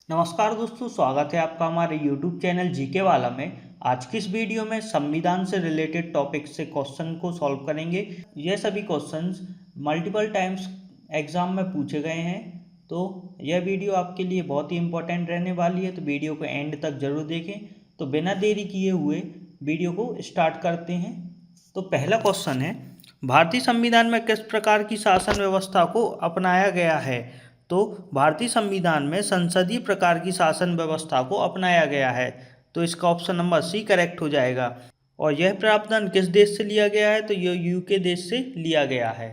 नमस्कार दोस्तों, स्वागत है आपका हमारे YouTube चैनल जीके वाला में। आज की इस वीडियो में संविधान से रिलेटेड टॉपिक से क्वेश्चन को सॉल्व करेंगे। ये सभी क्वेश्चंस मल्टीपल टाइम्स एग्जाम में पूछे गए हैं, तो यह वीडियो आपके लिए बहुत ही इम्पोर्टेंट रहने वाली है, तो वीडियो को एंड तक जरूर देखें। तो बिना देरी किए हुए वीडियो को स्टार्ट करते हैं। तो पहला क्वेश्चन है, भारतीय संविधान में किस प्रकार की शासन व्यवस्था को अपनाया गया है? तो भारतीय संविधान में संसदीय प्रकार की शासन व्यवस्था को अपनाया गया है, तो इसका ऑप्शन नंबर सी करेक्ट हो जाएगा। और यह प्रावधान किस देश से लिया गया है? तो यह यूके देश से लिया गया है।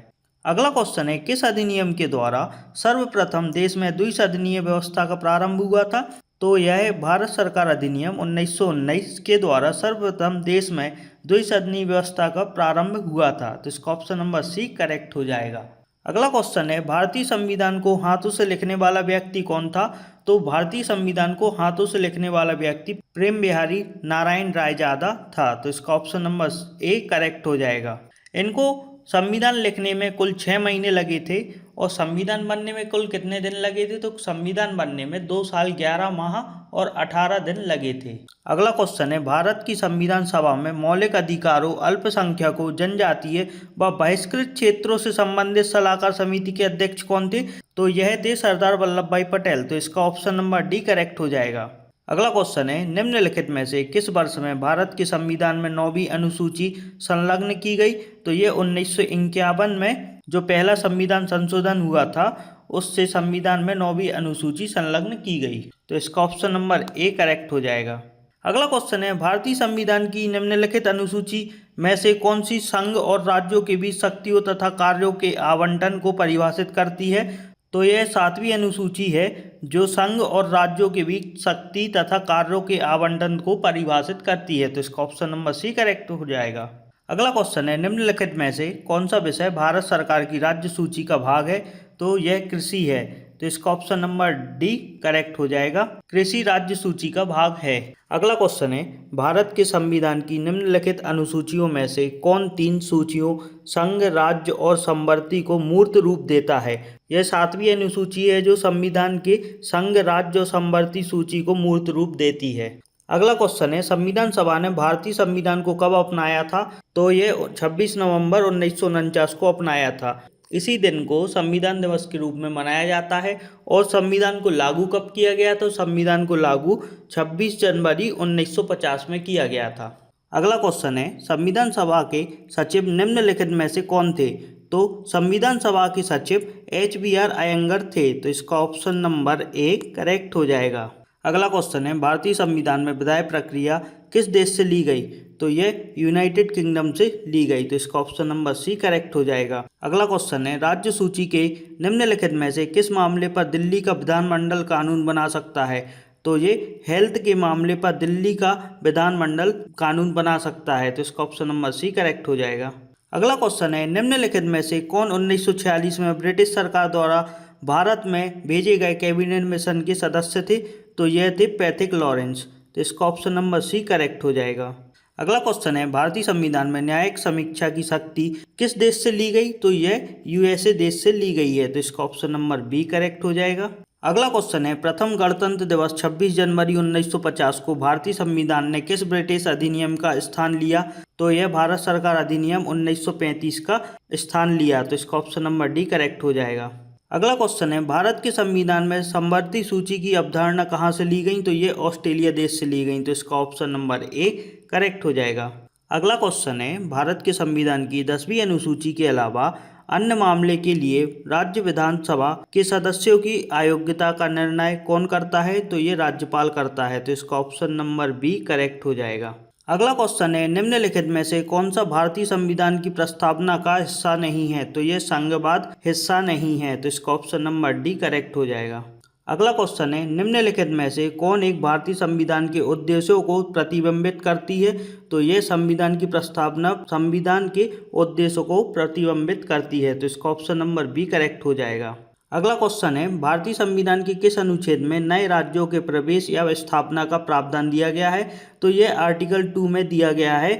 अगला क्वेश्चन है, किस अधिनियम के द्वारा सर्वप्रथम देश में द्विसदनीय व्यवस्था का प्रारंभ हुआ था? तो यह भारत सरकार अधिनियम 1919 के द्वारा सर्वप्रथम देश में द्विसदनीय व्यवस्था का प्रारंभ हुआ था, तो इसका ऑप्शन नंबर सी करेक्ट हो जाएगा। अगला क्वेश्चन है, भारतीय संविधान को हाथों से लिखने वाला व्यक्ति कौन था? तो भारतीय संविधान को हाथों से लिखने वाला व्यक्ति प्रेम बिहारी नारायण रायजादा था, तो इसका ऑप्शन नंबर ए करेक्ट हो जाएगा। इनको संविधान लिखने में कुल 6 महीने लगे थे और संविधान बनने में कुल कितने दिन लगे थे? तो संविधान बनने में 2 साल 11 माह और 18 दिन लगे थे। अगला क्वेश्चन है, भारत की संविधान सभा में मौलिक अधिकारों, अल्पसंख्यकों, जनजातीय व बहिष्कृत क्षेत्रों से संबंधित सलाहकार समिति के अध्यक्ष कौन थे? तो यह थे सरदार वल्लभ भाई पटेल, तो इसका ऑप्शन नंबर डी करेक्ट हो जाएगा। अगला क्वेश्चन है, निम्नलिखित में से किस वर्ष में भारत के संविधान में 9वीं अनुसूची संलग्न की गई? तो ये 1951 में जो पहला संविधान संशोधन हुआ था, उससे संविधान में 9वीं अनुसूची संलग्न की गई, तो इसका ऑप्शन नंबर ए करेक्ट हो जाएगा। अगला क्वेश्चन है, भारतीय संविधान की निम्नलिखित अनुसूची में से कौन सी संघ और राज्यों के बीच शक्तियों तथा कार्यों के आवंटन को परिभाषित करती है? तो यह 7वीं अनुसूची है जो संघ और राज्यों के बीच शक्ति तथा कार्यों के आवंटन को परिभाषित करती है, तो इसका ऑप्शन नंबर सी करेक्ट हो जाएगा। अगला क्वेश्चन है, निम्नलिखित में से कौन सा विषय भारत सरकार की राज्य सूची का भाग है? तो यह कृषि है, तो इसका ऑप्शन नंबर डी करेक्ट हो जाएगा। कृषि राज्य सूची का भाग है। अगला क्वेश्चन है, भारत के संविधान की निम्नलिखित अनुसूचियों में से कौन 3 सूचियों संघ, राज्य और संवर्ती को मूर्त रूप देता है? यह 7वीं अनुसूची है जो संविधान के संघ, राज्य और संवर्ती सूची को मूर्त रूप देती है। अगला क्वेश्चन है, संविधान सभा ने भारतीय संविधान को कब अपनाया था? तो ये 26 नवंबर 1949 को अपनाया था। इसी दिन को संविधान दिवस के रूप में मनाया जाता है। और संविधान को लागू कब किया गया? तो संविधान को लागू 26 जनवरी 1950 में किया गया था। अगला क्वेश्चन है, संविधान सभा के सचिव निम्नलिखित में से कौन थे? तो संविधान सभा के सचिव HBR अयंगर थे, तो इसका ऑप्शन नंबर ए करेक्ट हो जाएगा। अगला क्वेश्चन है, भारतीय संविधान में विधायी प्रक्रिया किस देश से ली गई? तो ये यूनाइटेड किंगडम से ली गई, तो इसका ऑप्शन नंबर सी करेक्ट हो जाएगा। अगला क्वेश्चन है, राज्य सूची के निम्नलिखित में से किस मामले पर दिल्ली का विधानमंडल कानून बना सकता है? तो ये हेल्थ के मामले पर दिल्ली का विधानमंडल कानून बना सकता है, तो इसका ऑप्शन नंबर सी करेक्ट हो जाएगा। अगला क्वेश्चन है, निम्नलिखित में से कौन 1946 में ब्रिटिश सरकार द्वारा भारत में भेजे गए कैबिनेट मिशन के सदस्य थे? तो यह थे पैथिक लॉरेंस, तो इसका ऑप्शन नंबर सी करेक्ट हो जाएगा। अगला क्वेश्चन है, भारतीय संविधान में न्यायिक समीक्षा की शक्ति किस देश से ली गई? तो यह USA देश से ली गई है, तो इसका ऑप्शन नंबर बी करेक्ट हो जाएगा। अगला क्वेश्चन है, प्रथम गणतंत्र दिवस 26 जनवरी 1950 को भारतीय संविधान ने किस ब्रिटिश अधिनियम का स्थान लिया? तो यह भारत सरकार अधिनियम 1935 का स्थान लिया, तो इसका ऑप्शन नंबर डी करेक्ट हो जाएगा। अगला क्वेश्चन है, भारत के संविधान में संवर्ती सूची की अवधारणा कहाँ से ली गई? तो ये ऑस्ट्रेलिया देश से ली गई, तो इसका ऑप्शन नंबर ए करेक्ट हो जाएगा। अगला क्वेश्चन है, भारत के संविधान की 10वीं अनुसूची के अलावा अन्य मामले के लिए राज्य विधानसभा के सदस्यों की अयोग्यता का निर्णय कौन करता है? तो ये राज्यपाल करता है, तो इसका ऑप्शन नंबर बी करेक्ट हो जाएगा। अगला क्वेश्चन है, निम्नलिखित में से कौन सा भारतीय संविधान की प्रस्तावना का हिस्सा नहीं है? तो यह संघवाद हिस्सा नहीं है, तो इसका ऑप्शन नंबर डी करेक्ट हो जाएगा। अगला क्वेश्चन है, निम्नलिखित में से कौन एक भारतीय संविधान के उद्देश्यों को प्रतिबिंबित करती है? तो यह संविधान की प्रस्तावना संविधान के उद्देश्यों को प्रतिबिंबित करती है, तो इसका ऑप्शन नंबर बी करेक्ट हो जाएगा। अगला क्वेश्चन है, भारतीय संविधान के किस अनुच्छेद में नए राज्यों के प्रवेश या स्थापना का प्रावधान दिया गया है? तो यह आर्टिकल 2 में दिया गया है,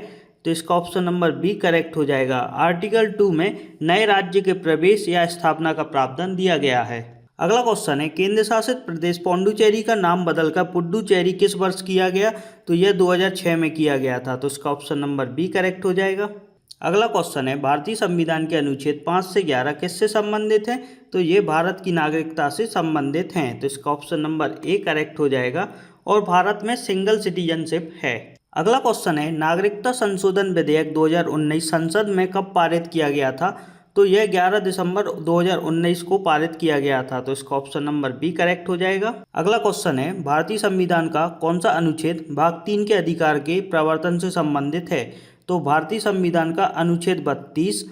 तो इसका ऑप्शन नंबर बी करेक्ट हो जाएगा। आर्टिकल 2 में नए राज्य के प्रवेश या स्थापना का प्रावधान दिया गया है। अगला क्वेश्चन है केंद्र शासित प्रदेश पौंडुचेरी का नाम बदलकर पुडुचेरी किस वर्ष किया गया? तो यह 2006 में किया गया था, तो इसका ऑप्शन नंबर बी करेक्ट हो जाएगा। अगला क्वेश्चन है भारतीय संविधान के अनुच्छेद 5 से 11 किससे संबंधित हैं? तो ये भारत की नागरिकता से संबंधित हैं, तो इसका ऑप्शन नंबर ए करेक्ट हो जाएगा और भारत में सिंगल सिटीजनशिप है। अगला क्वेश्चन है नागरिकता संशोधन विधेयक 2019 संसद में कब पारित किया गया था? तो यह 11 दिसंबर 2019 को पारित किया गया था, तो इसका ऑप्शन नंबर बी करेक्ट हो जाएगा। अगला क्वेश्चन है भारतीय संविधान का कौन सा अनुच्छेद भाग 3 के अधिकार के प्रवर्तन से संबंधित है? तो भारतीय संविधान का अनुच्छेद 32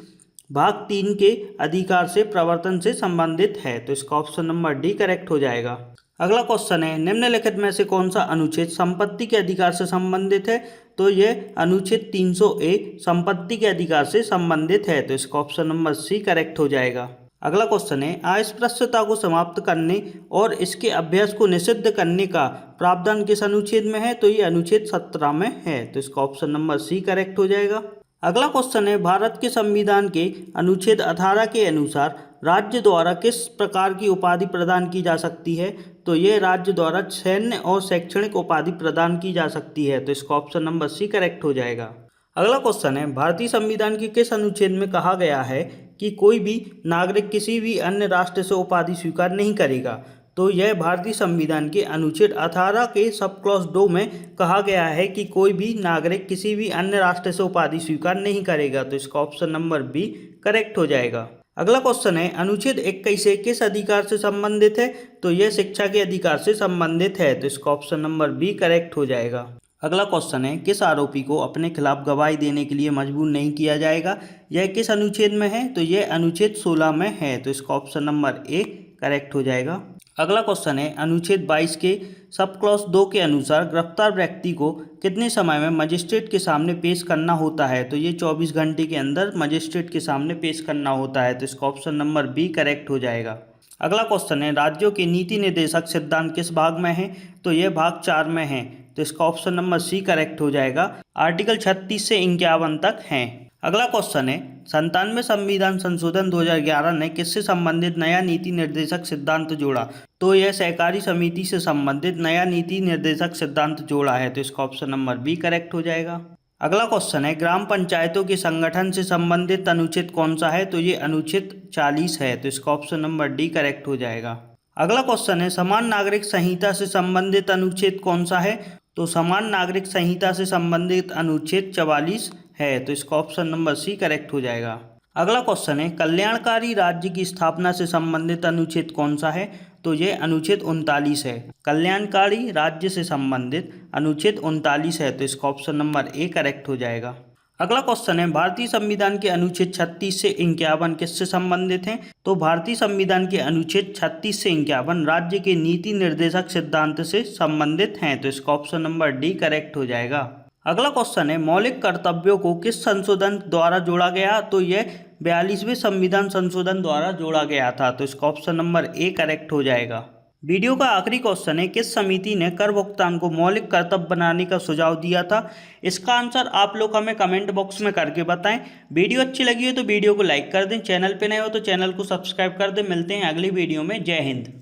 भाग 3 के अधिकार से प्रवर्तन से संबंधित है, तो इसका ऑप्शन नंबर डी करेक्ट हो जाएगा। अगला क्वेश्चन है निम्नलिखित में से कौन सा अनुच्छेद संपत्ति के अधिकार से संबंधित है? तो यह अनुच्छेद 300A संपत्ति के अधिकार से संबंधित है, तो इसका ऑप्शन नंबर सी करेक्ट हो जाएगा। अगला क्वेश्चन है अस्पृश्यता को समाप्त करने और इसके अभ्यास को निषिद्ध करने का प्रावधान किस अनुच्छेद में है? तो ये अनुच्छेद 17 में है, तो इसका ऑप्शन नंबर सी करेक्ट हो जाएगा। अगला क्वेश्चन है भारत के संविधान के अनुच्छेद 18 के अनुसार राज्य द्वारा किस प्रकार की उपाधि प्रदान की जा सकती है? तो ये राज्य द्वारा सैन्य और शैक्षणिक उपाधि प्रदान की जा सकती है, तो इसका ऑप्शन नंबर सी करेक्ट हो जाएगा। अगला क्वेश्चन है भारतीय संविधान के किस अनुच्छेद में कहा गया है कि कोई भी नागरिक किसी भी अन्य राष्ट्र से उपाधि स्वीकार नहीं करेगा? तो यह भारतीय संविधान के अनुच्छेद 18 के सब क्लॉज 2 में कहा गया है कि कोई भी नागरिक किसी भी अन्य राष्ट्र से उपाधि स्वीकार नहीं करेगा, तो इसका ऑप्शन नंबर बी करेक्ट हो जाएगा। अगला क्वेश्चन है अनुच्छेद 21 किस अधिकार से संबंधित है? तो यह शिक्षा के अधिकार से संबंधित है, तो इसका ऑप्शन नंबर बी करेक्ट हो जाएगा। अगला क्वेश्चन है किस आरोपी को अपने खिलाफ गवाही देने के लिए मजबूर नहीं किया जाएगा? यह किस अनुच्छेद में है? तो यह अनुच्छेद 16 में है, तो इसका ऑप्शन नंबर ए करेक्ट हो जाएगा। अगला क्वेश्चन है अनुच्छेद 22 के सब क्लॉज 2 के अनुसार गिरफ्तार व्यक्ति को कितने समय में मजिस्ट्रेट के सामने पेश करना होता है? तो ये 24 घंटे के अंदर मजिस्ट्रेट के सामने पेश करना होता है, तो इसका ऑप्शन नंबर बी करेक्ट हो जाएगा। अगला क्वेश्चन है राज्यों के नीति निर्देशक सिद्धांत किस भाग में है? तो यह भाग 4 में है, तो इसका ऑप्शन नंबर सी करेक्ट हो जाएगा। आर्टिकल 36 से 51 तक हैं। अगला क्वेश्चन है 97वें संविधान संशोधन 2011 ने किससे संबंधित नया नीति निर्देशक सिद्धांत जोड़ा? तो यह सहकारी समिति से संबंधित नया नीति निर्देशक सिद्धांत जोड़ा है, तो इसका ऑप्शन नंबर बी करेक्ट हो जाएगा। अगला क्वेश्चन है ग्राम पंचायतों के संगठन से संबंधित अनुच्छेद कौन सा है? तो ये अनुच्छेद 40 है, तो इसका ऑप्शन नंबर डी करेक्ट हो जाएगा। अगला क्वेश्चन है समान नागरिक संहिता से संबंधित अनुच्छेद कौन सा है? तो समान नागरिक संहिता से संबंधित अनुच्छेद 44 है, तो इसका ऑप्शन नंबर सी करेक्ट हो जाएगा। अगला क्वेश्चन है कल्याणकारी राज्य की स्थापना से संबंधित अनुच्छेद कौन सा है? तो ये अनुच्छेद 39 है। कल्याणकारी राज्य से संबंधित अनुच्छेद 39 है, तो इसका ऑप्शन नंबर ए करेक्ट हो जाएगा। अगला क्वेश्चन है भारतीय संविधान के अनुच्छेद 36 से 51 किससे संबंधित हैं? तो भारतीय संविधान के अनुच्छेद 36 से 51 राज्य के नीति निर्देशक सिद्धांत से संबंधित हैं, तो इसका ऑप्शन नंबर डी करेक्ट हो जाएगा। अगला क्वेश्चन है मौलिक कर्तव्यों को किस संशोधन द्वारा जोड़ा गया? तो यह 42वें संविधान संशोधन द्वारा जोड़ा गया था, तो इसका ऑप्शन नंबर ए करेक्ट हो जाएगा। वीडियो का आखिरी क्वेश्चन है किस समिति ने कर भुगतान को मौलिक कर्तव्य बनाने का सुझाव दिया था? इसका आंसर आप लोग हमें कमेंट बॉक्स में करके बताएं। वीडियो अच्छी लगी हो तो वीडियो को लाइक कर दें, चैनल पे नए हो तो चैनल को सब्सक्राइब कर दें। मिलते हैं अगली वीडियो में। जय हिंद।